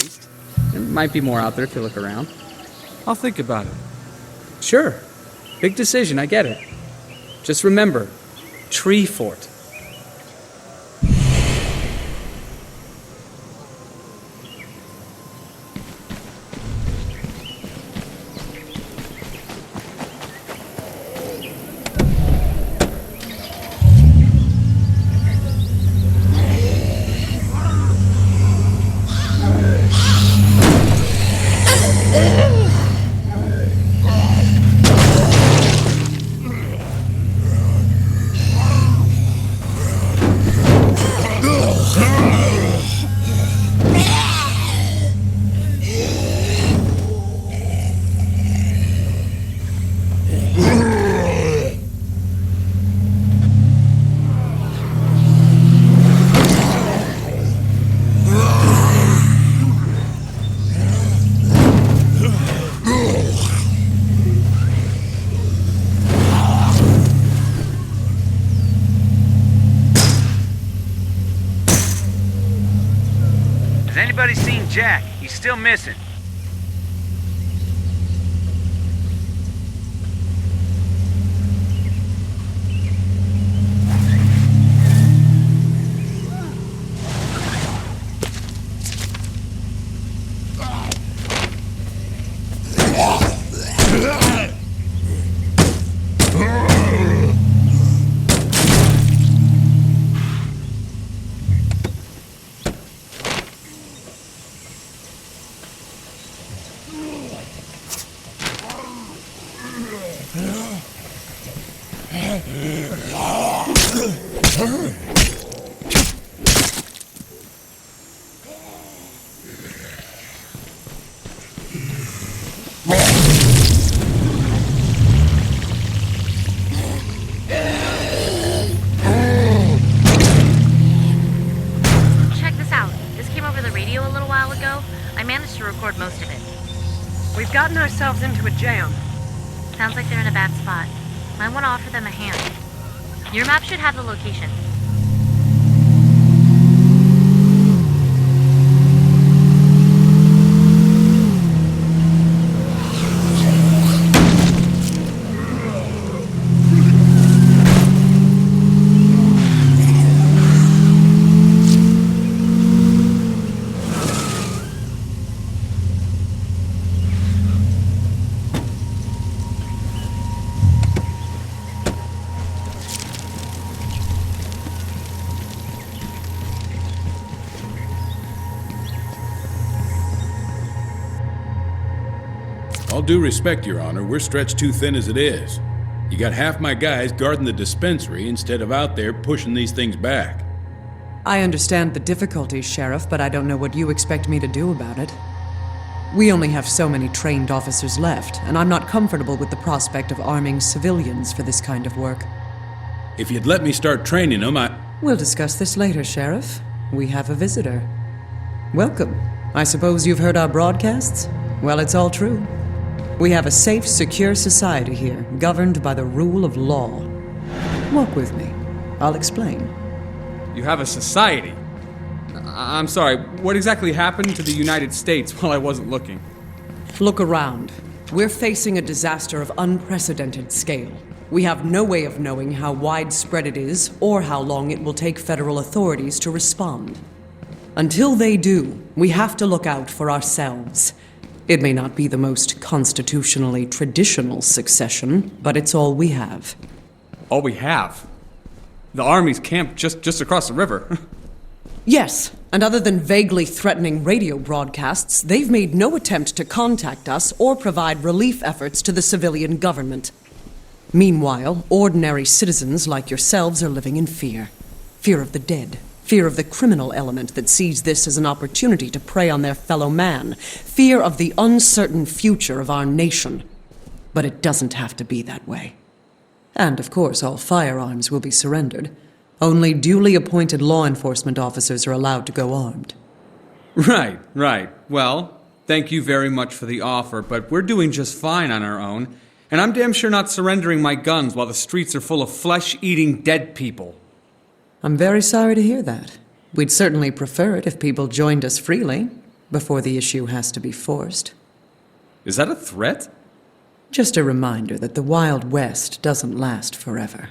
waste. There might be more out there if you look around. I'll think about it. Sure. Big decision, I get it. Just remember, tree fort. Has anybody seen Jack? He's still missing. Check this out. This came over the radio a little while ago. I managed to record most of it. We've gotten ourselves into a jam. Sounds like they're in a bad spot. Might want to offer them a hand. Your map should have the location. All due respect, Your Honor, we're stretched too thin as it is. You got half my guys guarding the dispensary instead of out there pushing these things back. I understand the difficulties, Sheriff, but I don't know what you expect me to do about it. We only have so many trained officers left, and I'm not comfortable with the prospect of arming civilians for this kind of work. If you'd let me start training them, We'll discuss this later, Sheriff. We have a visitor. Welcome. I suppose you've heard our broadcasts? Well, it's all true. We have a safe, secure society here, governed by the rule of law. Walk with me. I'll explain. You have a society. I'm sorry, what exactly happened to the United States while I wasn't looking? Look around. We're facing a disaster of unprecedented scale. We have no way of knowing how widespread it is or how long it will take federal authorities to respond. Until they do, we have to look out for ourselves. It may not be the most constitutionally traditional succession, but it's all we have. All we have? The Army's camped just across the river. Yes, and other than vaguely threatening radio broadcasts, they've made no attempt to contact us or provide relief efforts to the civilian government. Meanwhile, ordinary citizens like yourselves are living in fear. Fear of the dead. Fear of the criminal element that sees this as an opportunity to prey on their fellow man. Fear of the uncertain future of our nation. But it doesn't have to be that way. And, of course, all firearms will be surrendered. Only duly appointed law enforcement officers are allowed to go armed. Right. Well, thank you very much for the offer, but we're doing just fine on our own, and I'm damn sure not surrendering my guns while the streets are full of flesh-eating dead people. I'm very sorry to hear that. We'd certainly prefer it if people joined us freely. before the issue has to be forced. Is that a threat? Just a reminder that the Wild West doesn't last forever.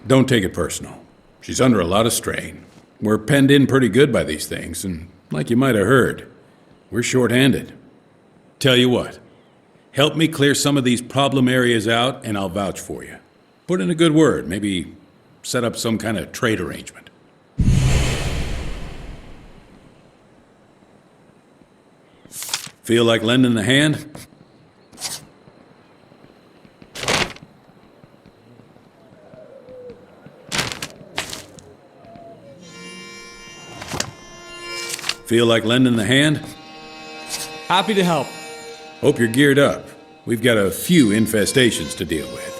Don't take it personal. She's under a lot of strain. We're penned in pretty good by these things, and like you might have heard, we're short-handed. Tell you what, help me clear some of these problem areas out, and I'll vouch for you. Put in a good word, maybe set up some kind of trade arrangement. Feel like lending a hand? Feel like lending a hand? Happy to help. Hope you're geared up. We've got a few infestations to deal with.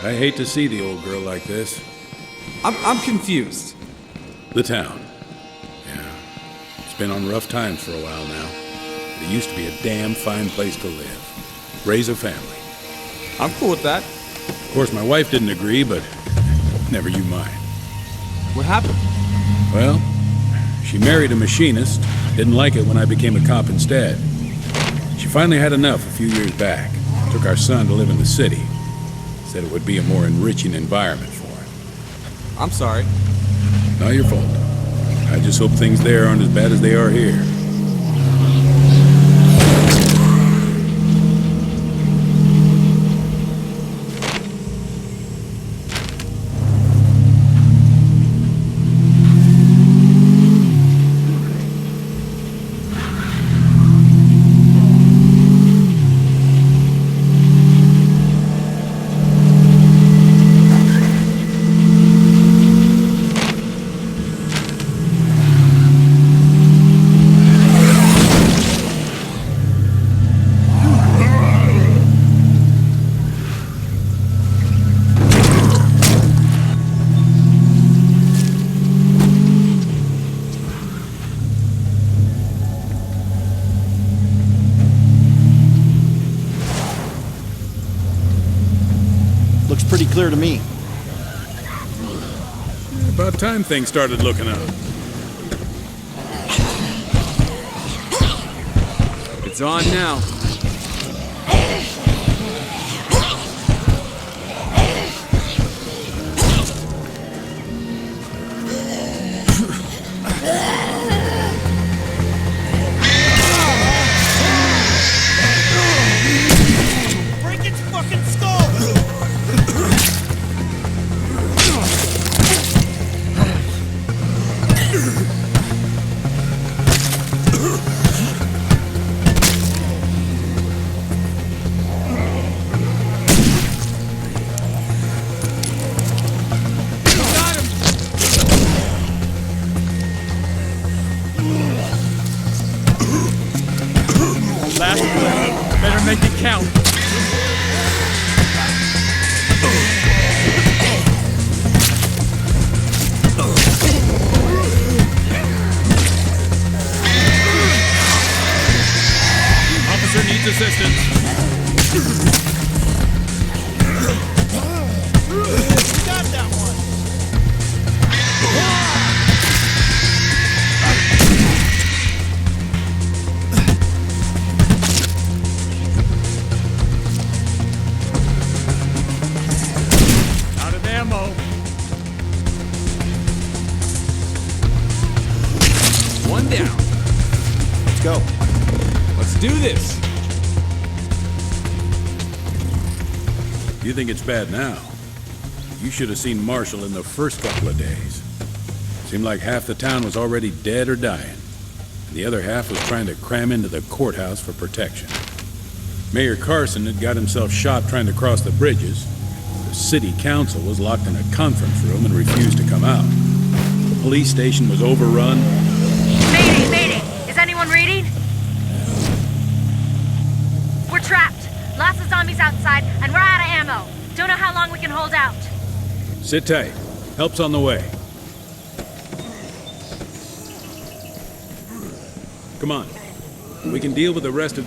I hate to see the old girl like this. I'm confused. The town. Yeah. It's been on rough times for a while now. But it used to be a damn fine place to live. Raise a family. I'm cool with that. Of course, my wife didn't agree, but never you mind. What happened? Well, she married a machinist. Didn't like it when I became a cop instead. She finally had enough a few years back. Took our son to live in the city. Said it would be a more enriching environment for him. I'm sorry. Not your fault. I just hope things there aren't as bad as they are here. Looks pretty clear to me. About time things started looking up. It's on now. Break its fucking skull! Last one. Better make it count. Officer needs assistance. Got that one! Out of ammo. One down. Let's go. Let's do this. You think it's bad now? You should have seen Marshall in the first couple of days. Seemed like half the town was already dead or dying, and the other half was trying to cram into the courthouse for protection. Mayor Carson had got himself shot trying to cross the bridges. The city council was locked in a conference room and refused to come out. The police station was overrun. Mayday, mayday! Is anyone reading? We're trapped. Lots of zombies outside, and we're out of ammo. Don't know how long we can hold out. Sit tight. Help's on the way. Come on. We can deal with the rest of these